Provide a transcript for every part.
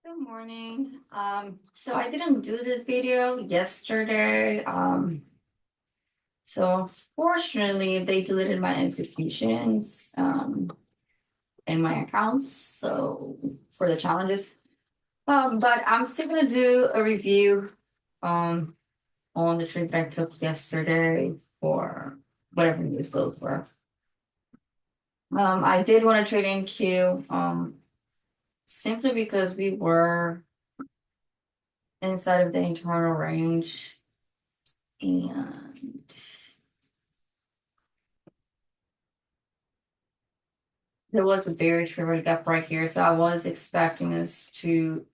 Good morning. So I didn't do this video yesterday. So fortunately they deleted my executions in my accounts, so for the challenges. But I'm still gonna do a review um on the trip that I took yesterday for whatever news those were. I did want to trade in Q, simply because we were inside of the internal range. And there was a bearish river gap right here, so I was expecting us to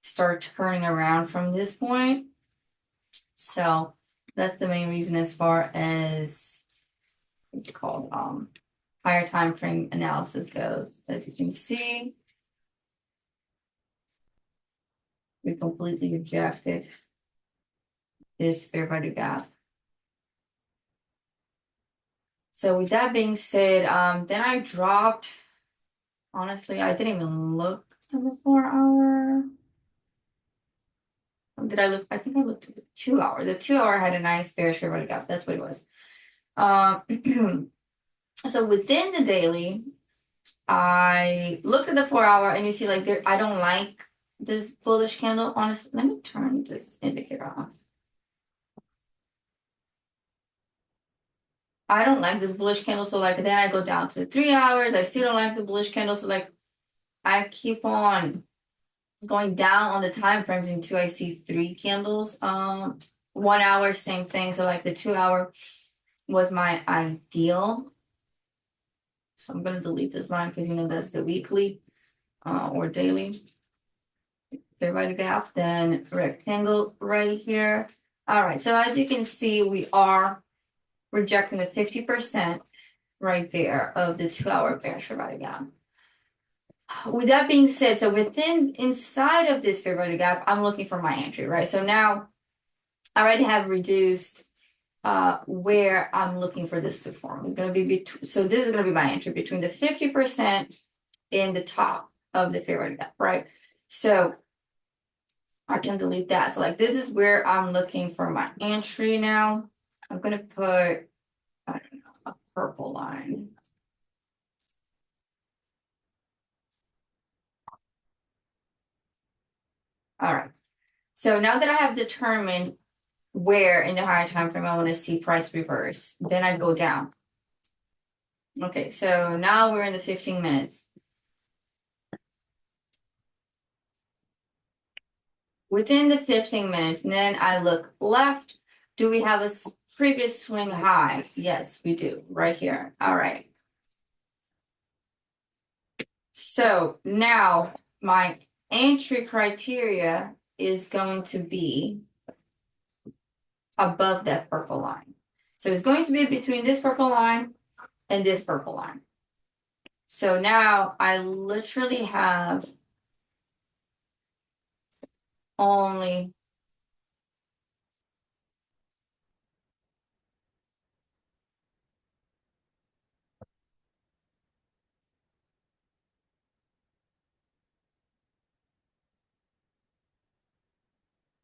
start turning around from this point. So that's the main reason as far as what's it called higher time frame analysis goes. As you can see, we completely rejected this fair value gap. So with that being said, then I dropped. Honestly, I didn't even look at the 4 hour. Did I look? I think I looked at the 2 hour. The 2 hour had a nice bearish fair value gap. That's what it was. So within the daily, I looked at the 4 hour and you see like there, I don't like this bullish candle. Honestly, let me turn this indicator off. I don't like this bullish candle. So like then I go down to 3 hours. I still don't like the bullish candle. So like I keep on going down on the time frames until I see three candles. 1 hour, same thing. So like the 2 hour was my ideal. So I'm gonna delete this line because that's the weekly or daily. Fair value gap, then rectangle right here. All right, so as you can see, we are rejecting the 50% right there of the 2 hour bearish fair value gap. With that being said, so inside of this fair value gap, I'm looking for my entry, right? So now I already have reduced where I'm looking for this to form. It's going to be so this is going to be my entry between the 50% in the top of the fair value gap, right? So I can delete that. So like this is where I'm looking for my entry now. I'm going to put, I don't know, a purple line. All right. So now that I have determined where in the higher time frame I want to see price reverse, then I go down. Okay, so now we're in the 15 minutes. Within the 15 minutes, and then I look left. Do we have a previous swing high? Yes, we do, right here. All right. So now my entry criteria is going to be above that purple line. So it's going to be between this purple line and this purple line. So now I literally have only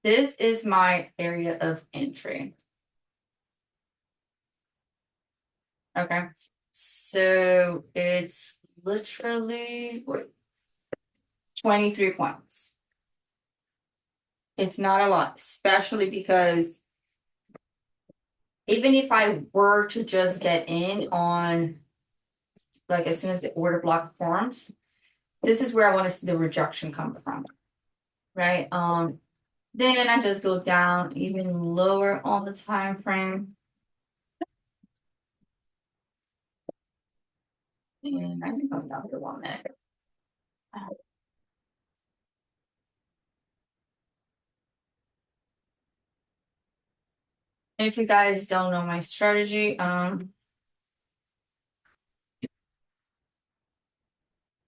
this is my area of entry. Okay. So it's literally 23 points. It's not a lot, especially because even if I were to just get in on like as soon as the order block forms, this is where I want to see the rejection come from, right? Then I just go down even lower on the time frame. And I think I'm down to 1 minute. And if you guys don't know my strategy, can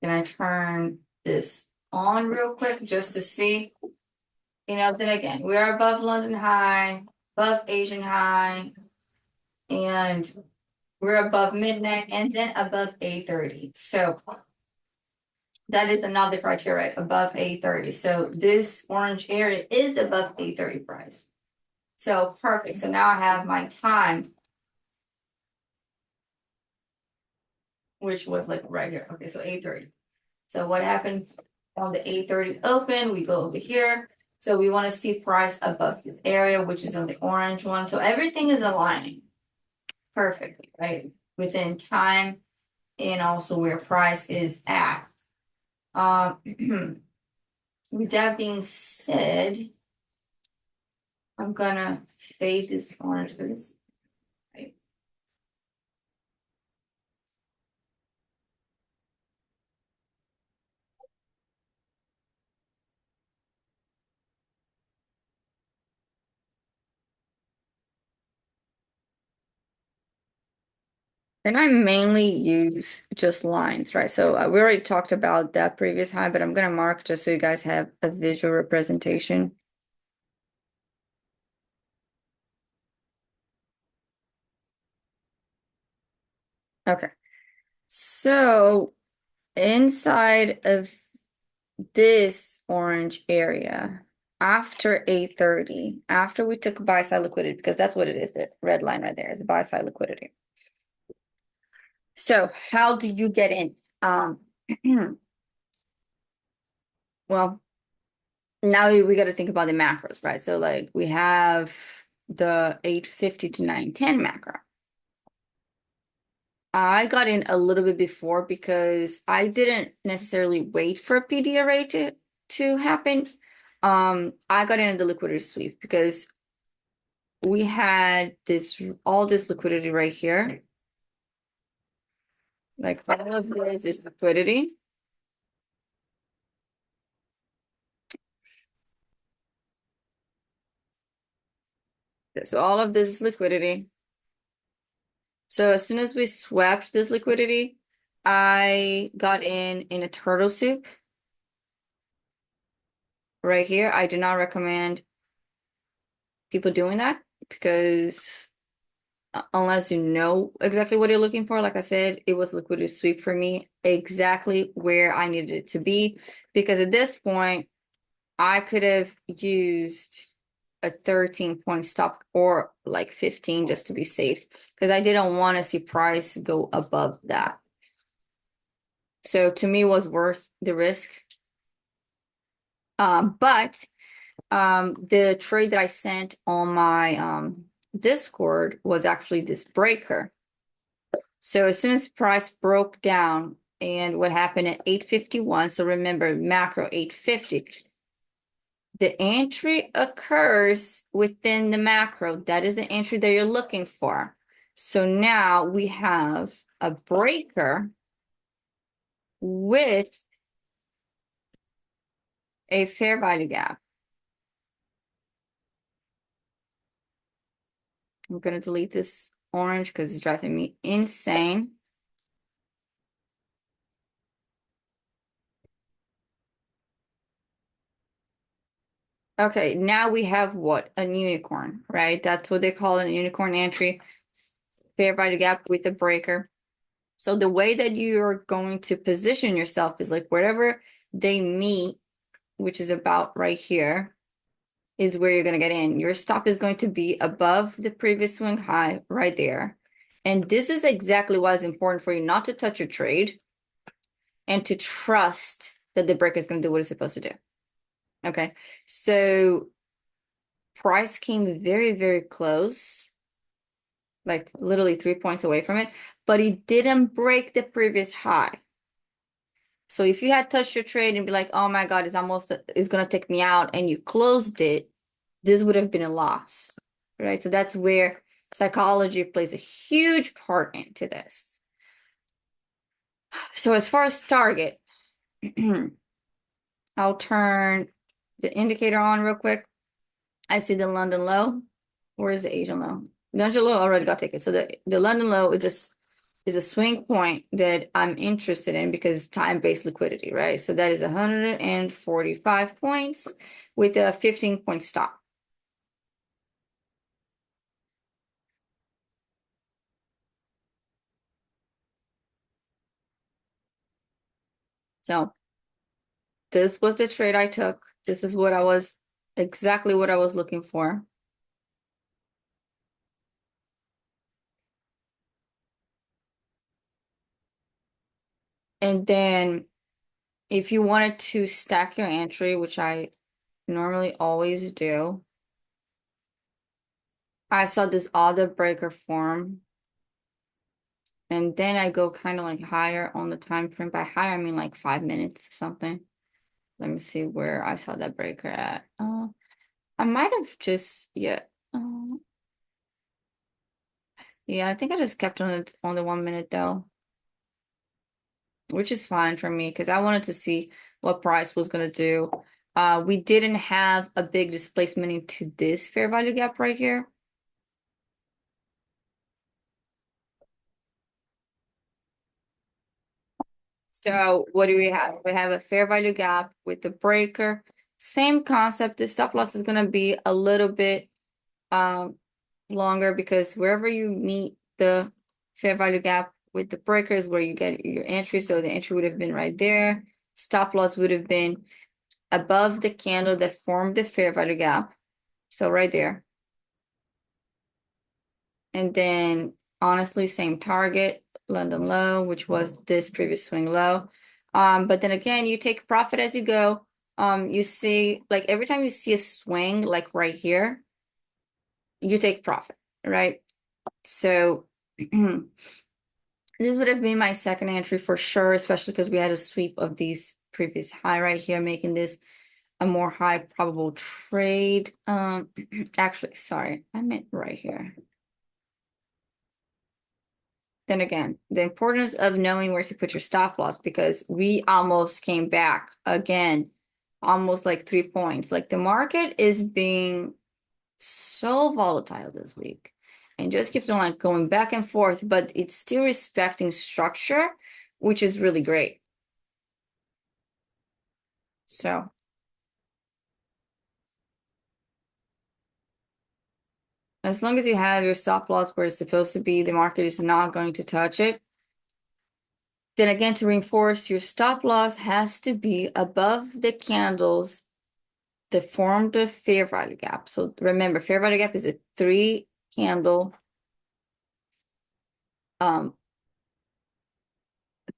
I turn this on real quick just to see? Then again, we are above London high, above Asian high, and we're above midnight and then above 8:30. So That is another criteria, above 830. So this orange area is above 830 price. So perfect. So now I have my time, which was like right here. Okay, so 830. So what happens on the 830 open? We go over here. So we want to see price above this area, which is on the orange one. So everything is aligning perfectly, right? Within time and also where price is at. With that being said, I'm gonna fade this orange because right. And I mainly use just lines, right? So we already talked about that previous high, but I'm gonna mark just so you guys have a visual representation. Okay, so inside of this orange area, after 830, after we took buy side liquidity, because that's what it is, the red line right there is buy side liquidity. So how do you get in? Well, now we got to think about the macros, right? So like we have the 850 to 910 macro. I got in a little bit before because I didn't necessarily wait for PDRA to happen. I got in the liquidity sweep because we had all this liquidity right here. Like all of this is liquidity. So all of this is liquidity. So as soon as we swept this liquidity, I got in a turtle soup right here. I do not recommend people doing that because unless you know exactly what you're looking for, like I said, it was liquidity sweep for me, exactly where I needed it to be. Because at this point, I could have used a 13-point stop or like 15 just to be safe because I didn't want to see price go above that. So to me, it was worth the risk. But the trade that I sent on my Discord was actually this breaker. So as soon as price broke down and what happened at 851, so remember macro 850, the entry occurs within the macro. That is the entry that you're looking for. So now we have a breaker with a fair value gap. I'm going to delete this orange because it's driving me insane. Okay, now we have what? A unicorn, right? That's what they call a unicorn entry. Fair value gap with a breaker. So the way that you're going to position yourself is like wherever they meet, which is about right here, is where you're going to get in. Your stop is going to be above the previous swing high right there. And this is exactly why it's important for you not to touch your trade and to trust that the breaker is going to do what it's supposed to do. Okay, so price came very, very close, like literally 3 points away from it, but it didn't break the previous high. So if you had touched your trade and be like, oh my God, it's gonna take me out, and you closed it, this would have been a loss, right? So that's where psychology plays a huge part into this. So as far as target, I'll turn the indicator on real quick. I see the London low. Where is the Asian low? The Asian low already got taken. So the London low is a swing point that I'm interested in because it's time-based liquidity, right? So that is 145 points with a 15-point stop. So this was the trade I took. This is what I was, exactly what I was looking for. And then if you wanted to stack your entry, which I normally always do, I saw this other breaker form. And then I go kind of like higher on the time frame. By higher, I mean like 5 minutes or something. Let me see where I saw that breaker at. I might have just, yeah. Yeah, I think I just kept on the 1 minute though, which is fine for me because I wanted to see what price was gonna do. We didn't have a big displacement into this fair value gap right here. So what do we have? We have a fair value gap with the breaker. Same concept. The stop loss is gonna be a little bit longer because wherever you meet the fair value gap with the breaker is where you get your entry. So the entry would have been right there. Stop loss would have been above the candle that formed the fair value gap. So right there. And then honestly, same target, London low, which was this previous swing low. But then again, you take profit as you go. You see, like every time you see a swing, like right here, you take profit, right? So this would have been my second entry for sure, especially because we had a sweep of these previous high right here, making this a more high probable trade. Actually, sorry, I meant right here. Then again, the importance of knowing where to put your stop loss because we almost came back again, almost like 3 points. Like the market is being so volatile this week and just keeps on like going back and forth, but it's still respecting structure, which is really great. So as long as you have your stop loss where it's supposed to be, the market is not going to touch it. Then again, to reinforce, your stop loss has to be above the candles that form the fair value gap. So remember, fair value gap is a 3 candle,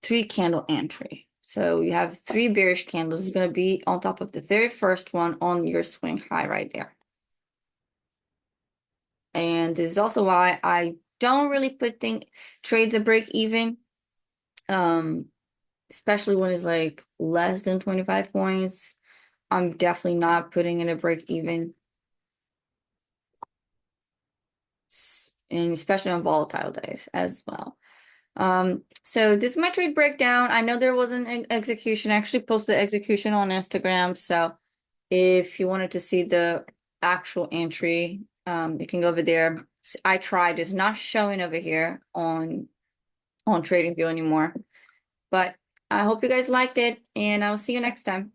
3 candle entry. So you have 3 bearish candles. It's going to be on top of the very first one on your swing high right there. And this is also why I don't really put trades a break even, especially when it's like less than 25 points. I'm definitely not putting in a break even, and especially on volatile days as well. So this is my trade breakdown. I know there was an execution. I actually posted the execution on Instagram. So if you wanted to see the actual entry, you can go over there. I tried, it's not showing over here on TradingView anymore. But I hope you guys liked it, and I'll see you next time.